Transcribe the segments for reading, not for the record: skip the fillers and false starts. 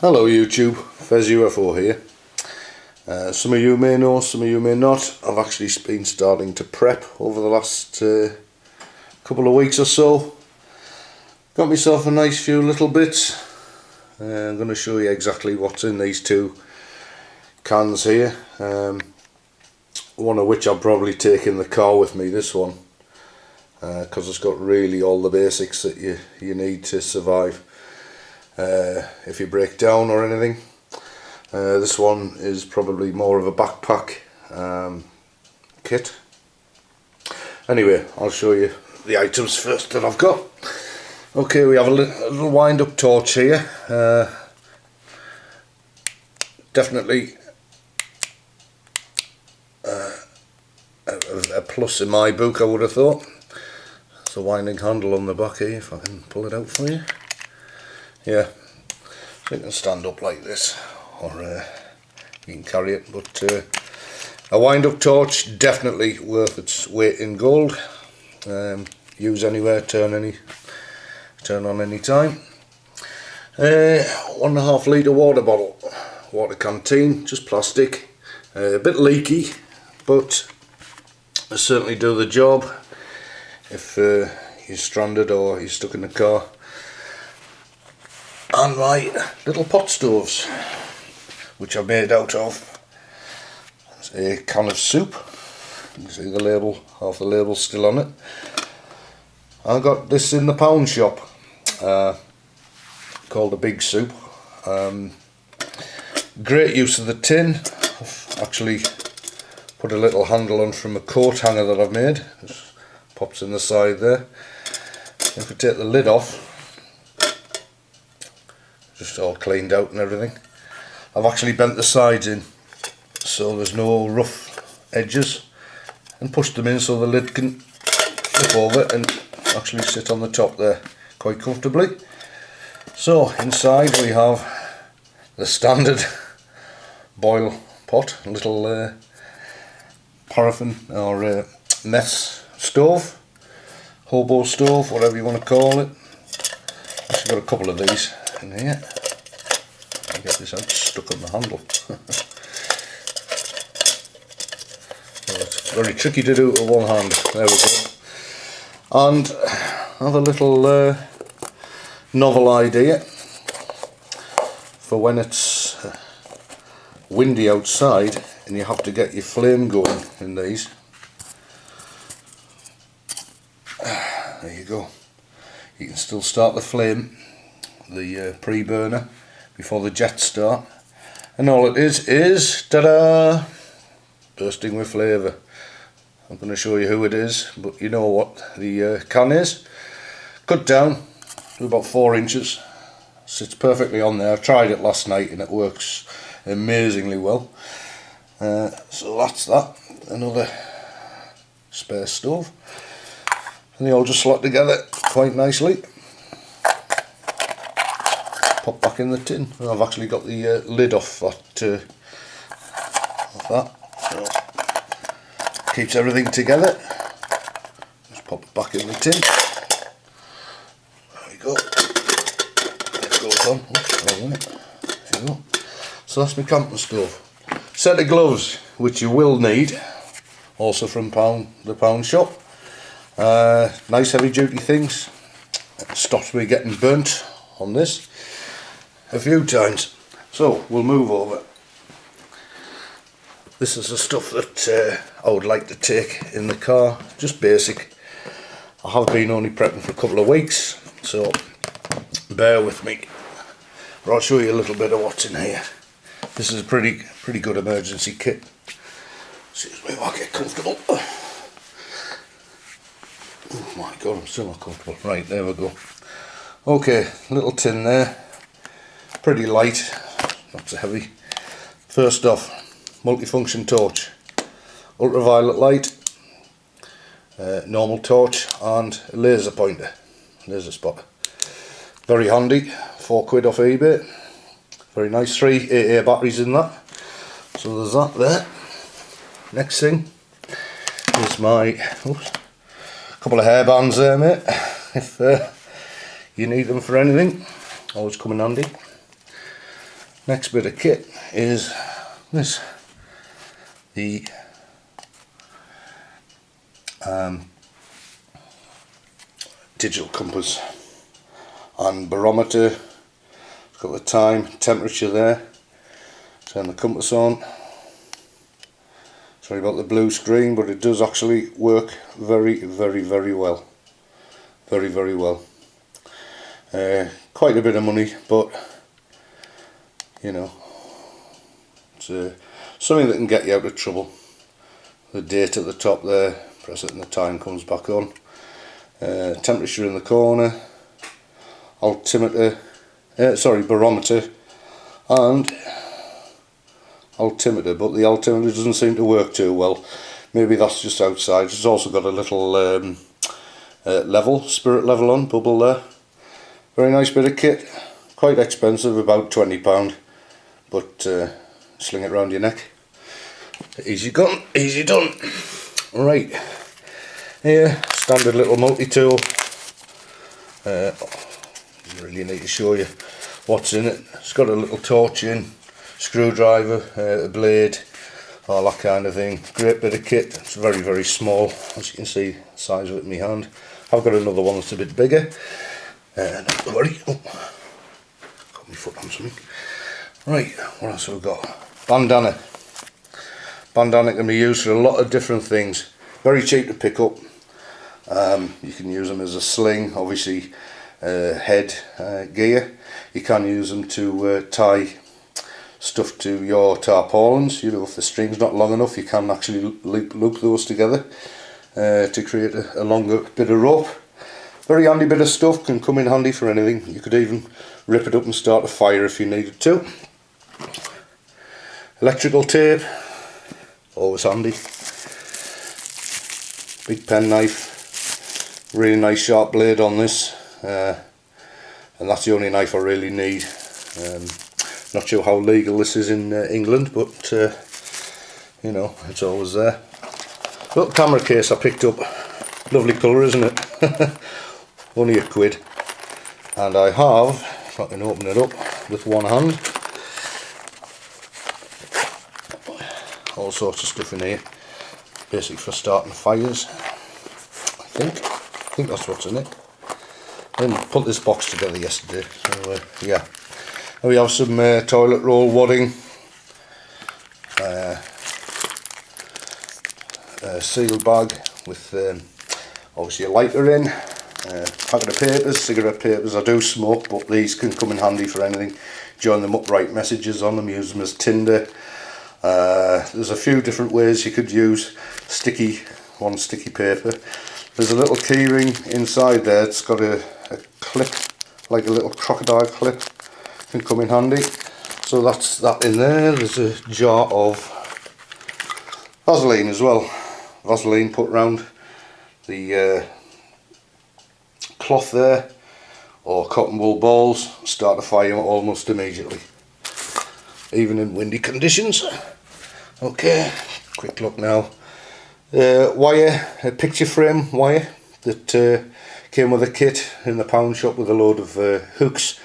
Hello YouTube, fezufo here. Some of you may know, some of you may not. I've actually been starting to prep over the last couple of weeks or so. Got myself a nice few little bits. I'm going to show you exactly what's in these two cans here. One of which I'll probably take in the car with me, this one. Because it's got really all the basics that you need to survive. If you break down or anything. This one is probably more of a backpack kit. Anyway, I'll show you the items first that I've got. Okay, we have a little wind-up torch here. Definitely a plus in my book, I would have thought. It's a winding handle on the back here, if I can pull it out for you. Yeah, so you can stand up like this, or you can carry it, but a wind-up torch, definitely worth its weight in gold. Use anywhere, turn on any time. 1.5 litre water bottle, water canteen, just plastic, a bit leaky, but it certainly do the job if you're stranded or you're stuck in the car. And my little pot stoves, which are made out of a can of soup. You can see the label, half the label still on it. I got this in the pound shop, called a Big Soup. Great use of the tin. I've actually put a little handle on from a coat hanger that I've made. Just pops in the side there. If we take the lid off, just all cleaned out and everything. I've actually bent the sides in so there's no rough edges, and pushed them in so the lid can flip over and actually sit on the top there quite comfortably. So inside we have the standard boil pot, a little paraffin or mess stove, hobo stove, whatever you want to call it. Actually got a couple of these in here. I'll get this out, stuck on the handle. Well, it's very tricky to do with one hand. There we go. And I have a little novel idea for when it's windy outside and you have to get your flame going in these. There you go. You can still start the flame, the pre-burner, before the jets start, and all it is ta-da, bursting with flavour. I'm going to show you who it is, but you know what the can is. Cut down to about 4 inches, sits perfectly on there. I tried it last night and it works amazingly well. So that's that, another spare stove, and they all just slot together quite nicely. Pop back in the tin. I've actually got the lid off that, so keeps everything together. Just pop it back in the tin. There we go. It goes on. There you go. So that's my camping stove. Set of gloves, which you will need, also from the pound shop. Nice heavy duty things. It stops me getting burnt on this a few times. So we'll move over. This is the stuff that I would like to take in the car, just basic. I have been only prepping for a couple of weeks, so bear with me, but I'll show you a little bit of what's in here. This is a pretty good emergency kit. Excuse me while I get comfortable. Oh my god, I'm still not comfortable. Right, there we go. Okay, little tin there. Pretty light, not so heavy. First off, multifunction torch, ultraviolet light, normal torch, and a laser pointer, laser spotter. Very handy, £4 off eBay. Very nice, 3 AA batteries in that. So there's that there. Next thing is my couple of hair bands there, mate. If you need them for anything, always come in handy. Next bit of kit is this, the digital compass and barometer. It's got the time, temperature there. Turn the compass on. Sorry about the blue screen, but it does actually work very well. Very well. Quite a bit of money, but you know, it's something that can get you out of trouble. The date at the top there, press it and the time comes back on. Temperature in the corner, altimeter, barometer and altimeter, but the altimeter doesn't seem to work too well. Maybe that's just outside. It's also got a little spirit level on, bubble there. Very nice bit of kit, quite expensive, about £20, but sling it round your neck. Easy gone, easy done. Right, here, standard little multi-tool. Really need to show you what's in it. It's got a little torch in, screwdriver, a blade, all that kind of thing. Great bit of kit. It's very small, as you can see, the size of it in my hand. I've got another one that's a bit bigger. Not to worry. Oh, got my foot on something. Right, what else have we got? Bandana. Bandana can be used for a lot of different things. Very cheap to pick up. You can use them as a sling, obviously head gear. You can use them to tie stuff to your tarpaulins. You know, if the string's not long enough, you can actually loop those together to create a longer bit of rope. Very handy bit of stuff, can come in handy for anything. You could even rip it up and start a fire if you needed to. Electrical tape, always handy. Big pen knife, really nice sharp blade on this, and that's the only knife I really need. Not sure how legal this is in England, but you know, it's always there. Little camera case I picked up, lovely colour, isn't it? Only £1, and I have, if I can open it up with one hand, all sorts of stuff in here, basic for starting fires. I think that's what's in it. I didn't put this box together yesterday, so yeah. And we have some toilet roll wadding, a sealed bag with obviously a lighter in, packet of papers, cigarette papers. I do smoke, but these can come in handy for anything. Join them up, write messages on them, use them as tinder. There's a few different ways you could use sticky paper. There's a little keyring inside there. It's got a clip, like a little crocodile clip, can come in handy. So that's that in there. There's a jar of Vaseline as well. Vaseline put round the cloth there, or cotton wool balls. Start a fire almost immediately, even in windy conditions. Okay, quick look now. Wire, a picture frame wire that came with a kit in the pound shop with a load of hooks.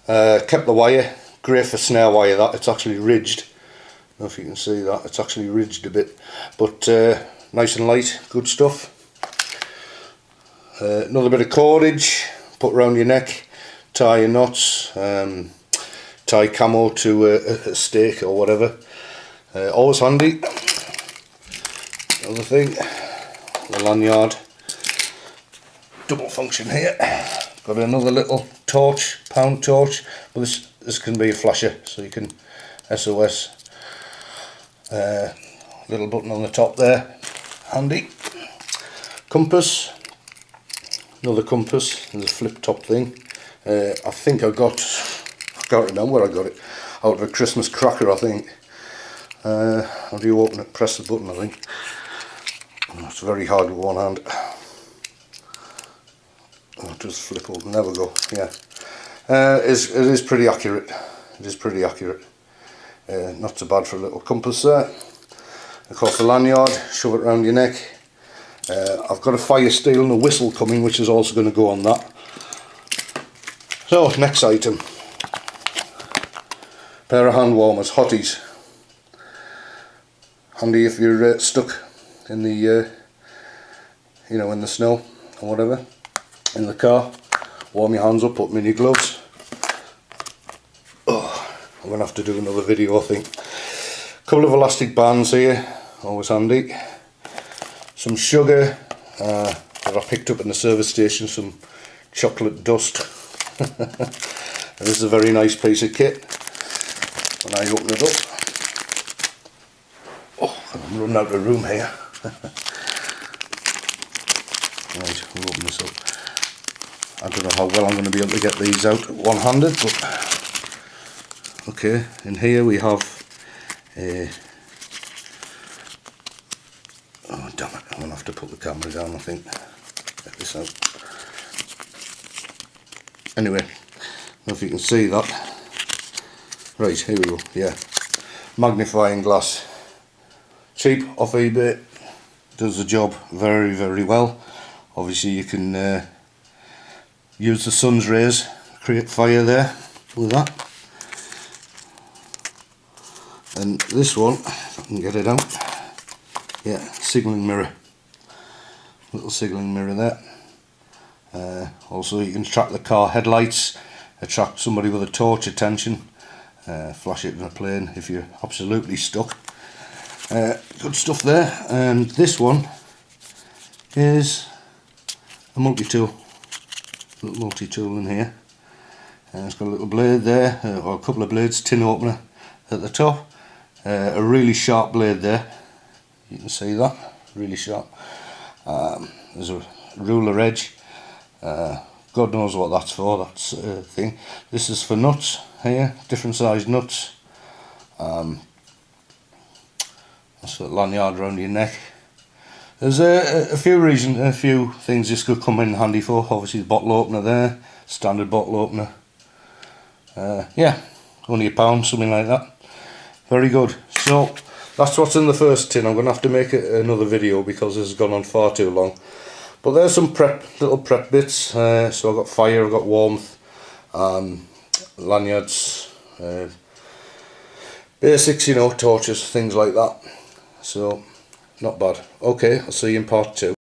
Kept the wire, great for snare wire. That it's actually ridged. I don't know if you can see that, it's actually ridged a bit, but nice and light, good stuff. Another bit of cordage, put around your neck, tie your knots, tie camo to a stake or whatever. Always handy. Another thing, the lanyard, double function here. Got another little torch, pound torch, but this can be a flasher, so you can SOS. Little button on the top there, handy. Compass, another compass. There's a flip top thing. I think I can't remember where I got it. Out of a Christmas cracker, I think. How do you open it? Press the button, I think. It's very hard with one hand. Oh, just flip open. There we go. Yeah, it is pretty accurate. It is pretty accurate. Not so bad for a little compass there. Of course, the lanyard. Shove it around your neck. I've got a fire steel and a whistle coming, which is also going to go on that. So, next item. pair of hand warmers, hotties. Handy if you're stuck in the, you know, in the snow or whatever, in the car. Warm your hands up, put them in your gloves. Oh, I'm going to have to do another video, I think. A couple of elastic bands here, always handy. Some sugar that I picked up in the service station, some chocolate dust. And this is a very nice piece of kit. When I open it up, oh, I'm running out of room here. Right, we'll open this up. I don't know how well I'm going to be able to get these out one-handed, but okay. In here we have a, oh damn it, I'm going to have to put the camera down, I think. Get this out. Anyway, I don't know if you can see that. Right, here we go, yeah. Magnifying glass. Cheap, off eBay. Does the job very, very well. Obviously you can use the sun's rays, create fire there with that. And this one, if I can get it out, yeah, signalling mirror. Little signalling mirror there. Also you can track the car headlights, attract somebody with a torch attention, flash it in a plane if you're absolutely stuck. Good stuff there. And this one is a multi-tool. Little multi-tool in here. It's got a little blade there, or a couple of blades, tin opener at the top. A really sharp blade there. You can see that, really sharp. There's a ruler edge. God knows what that's for, that's a thing. This is for nuts here, different size nuts. That's a lanyard around your neck. There's a few things this could come in handy for. Obviously the bottle opener there, standard bottle opener. Yeah, only £1, something like that. Very good. So that's what's in the first tin. I'm going to have to make another video because this has gone on far too long. But there's some little prep bits. So I've got fire, I've got warmth, lanyards, basics, you know, torches, things like that. So not bad. Okay, I'll see you in part 2.